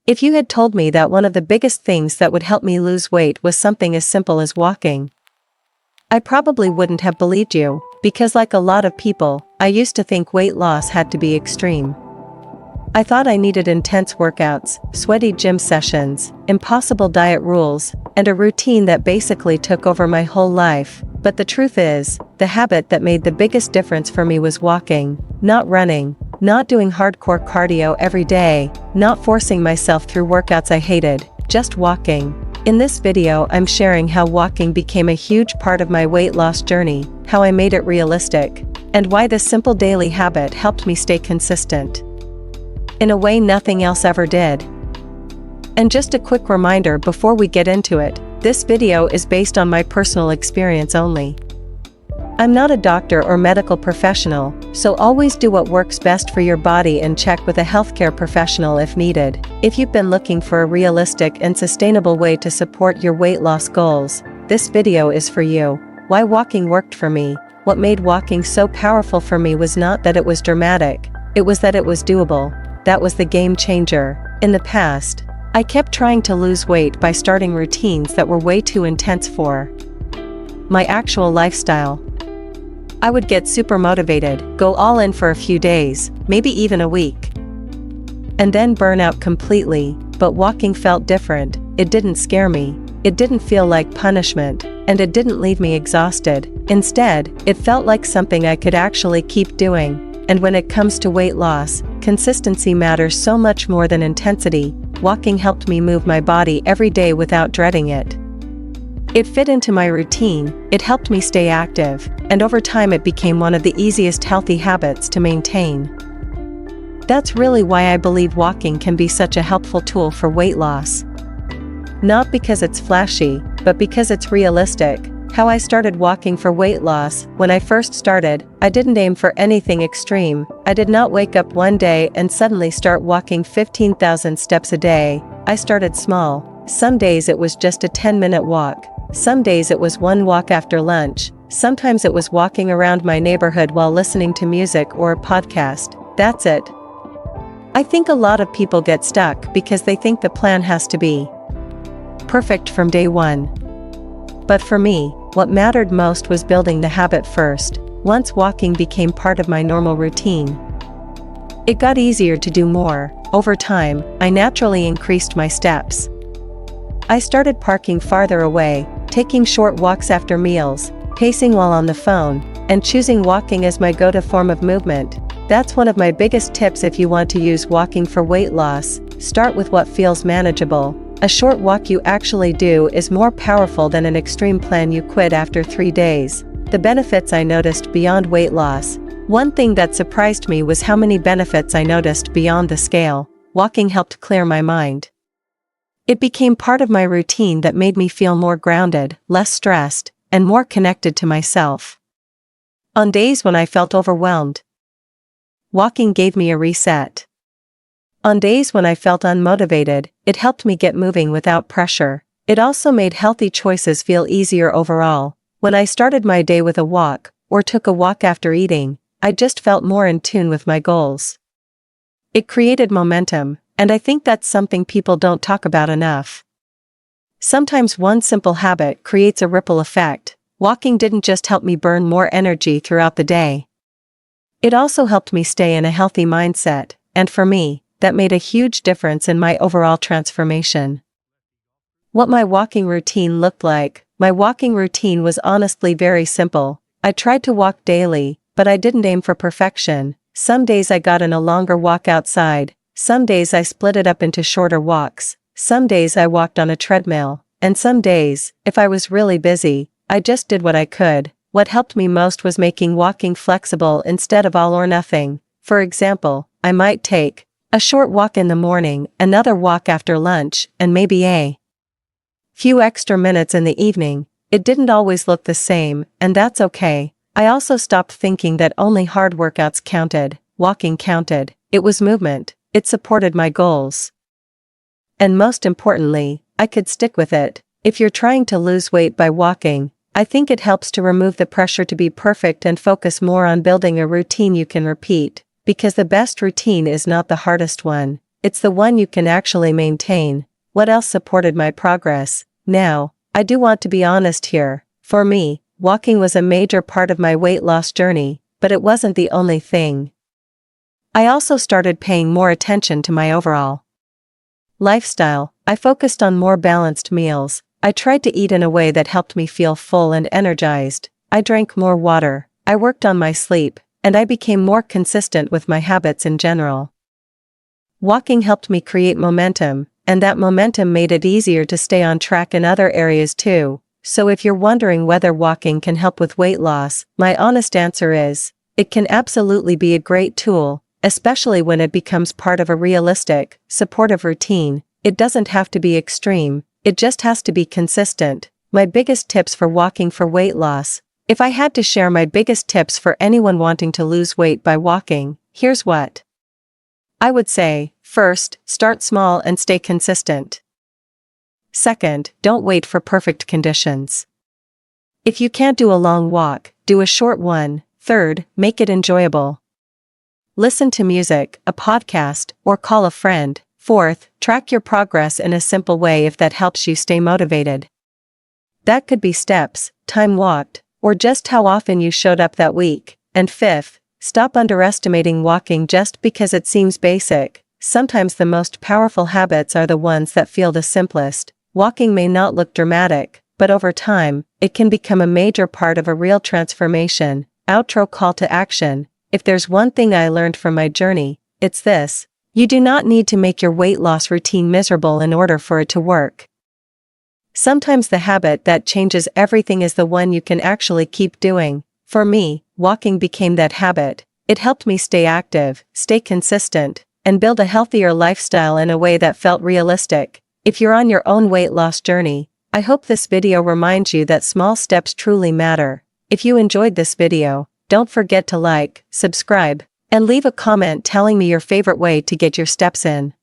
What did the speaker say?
If you had told me that one of the biggest things that would help me lose weight was something as simple as walking, I probably wouldn't have believed you, because like a lot of people, I used to think weight loss had to be extreme. I thought I needed intense workouts, sweaty gym sessions, impossible diet rules, and a routine that basically took over my whole life. But the truth is, the habit that made the biggest difference for me was walking, not running, not doing hardcore cardio every day, not forcing myself through workouts I hated, just walking. In this video, I'm sharing how walking became a huge part of my weight loss journey, how I made it realistic, and why this simple daily habit helped me stay consistent in a way nothing else ever did. And just a quick reminder before we get into it, this video is based on my personal experience only. I'm not a doctor or medical professional, so always do what works best for your body and check with a healthcare professional if needed. If you've been looking for a realistic and sustainable way to support your weight loss goals, this video is for you. Why walking worked for me. What made walking so powerful for me was not that it was dramatic, it was that it was doable. That was the game changer. In the past, I kept trying to lose weight by starting routines that were way too intense for my actual lifestyle. I would get super motivated, go all in for a few days, maybe even a week, and then burn out completely. But walking felt different. It didn't scare me, it didn't feel like punishment, and it didn't leave me exhausted. Instead, it felt like something I could actually keep doing. And when it comes to weight loss, consistency matters so much more than intensity. Walking helped me move my body every day without dreading it. It fit into my routine, it helped me stay active, and over time it became one of the easiest healthy habits to maintain. That's really why I believe walking can be such a helpful tool for weight loss. Not because it's flashy, but because it's realistic. How I started walking for weight loss. When I first started, I didn't aim for anything extreme. I did not wake up one day and suddenly start walking 15,000 steps a day. I started small. Some days it was just a 10-minute walk. Some days it was one walk after lunch. Sometimes it was walking around my neighborhood while listening to music or a podcast. That's it. I think a lot of people get stuck because they think the plan has to be perfect from day one. But for me, what mattered most was building the habit first. Once walking became part of my normal routine, it got easier to do more. Over time, I naturally increased my steps. I started parking farther away, taking short walks after meals, pacing while on the phone, and choosing walking as my go-to form of movement. That's one of my biggest tips if you want to use walking for weight loss. Start with what feels manageable. A short walk you actually do is more powerful than an extreme plan you quit after 3 days. The benefits I noticed beyond weight loss. One thing that surprised me was how many benefits I noticed beyond the scale. Walking helped clear my mind. It became part of my routine that made me feel more grounded, less stressed, and more connected to myself. On days when I felt overwhelmed, walking gave me a reset. On days when I felt unmotivated, it helped me get moving without pressure. It also made healthy choices feel easier overall. When I started my day with a walk, or took a walk after eating, I just felt more in tune with my goals. It created momentum, and I think that's something people don't talk about enough. Sometimes one simple habit creates a ripple effect. Walking didn't just help me burn more energy throughout the day. It also helped me stay in a healthy mindset, and for me, that made a huge difference in my overall transformation. What my walking routine looked like. My walking routine was honestly very simple. I tried to walk daily, but I didn't aim for perfection. Some days I got in a longer walk outside, some days I split it up into shorter walks, some days I walked on a treadmill, and some days, if I was really busy, I just did what I could. What helped me most was making walking flexible instead of all or nothing. For example, I might take a short walk in the morning, another walk after lunch, and maybe a few extra minutes in the evening. It didn't always look the same, and that's okay. I also stopped thinking that only hard workouts counted. Walking counted. It was movement. It supported my goals. And most importantly, I could stick with it. If you're trying to lose weight by walking, I think it helps to remove the pressure to be perfect and focus more on building a routine you can repeat. Because the best routine is not the hardest one, it's the one you can actually maintain. What else supported my progress? Now, I do want to be honest here. For me, walking was a major part of my weight loss journey, but it wasn't the only thing. I also started paying more attention to my overall lifestyle. I focused on more balanced meals. I tried to eat in a way that helped me feel full and energized. I drank more water. I worked on my sleep, and I became more consistent with my habits in general. Walking helped me create momentum, and that momentum made it easier to stay on track in other areas too. So if you're wondering whether walking can help with weight loss, my honest answer is, it can absolutely be a great tool, especially when it becomes part of a realistic, supportive routine. It doesn't have to be extreme, it just has to be consistent. My biggest tips for walking for weight loss. If I had to share my biggest tips for anyone wanting to lose weight by walking, here's what I would say. First, start small and stay consistent. Second, don't wait for perfect conditions. If you can't do a long walk, do a short one. Third, make it enjoyable. Listen to music, a podcast, or call a friend. Fourth, track your progress in a simple way if that helps you stay motivated. That could be steps, time walked, or just how often you showed up that week. And fifth, stop underestimating walking just because it seems basic. Sometimes the most powerful habits are the ones that feel the simplest. Walking may not look dramatic, but over time, it can become a major part of a real transformation. Outro call to action. If there's one thing I learned from my journey, it's this. You do not need to make your weight loss routine miserable in order for it to work. Sometimes the habit that changes everything is the one you can actually keep doing. For me, walking became that habit. It helped me stay active, stay consistent, and build a healthier lifestyle in a way that felt realistic. If you're on your own weight loss journey, I hope this video reminds you that small steps truly matter. If you enjoyed this video, don't forget to like, subscribe, and leave a comment telling me your favorite way to get your steps in.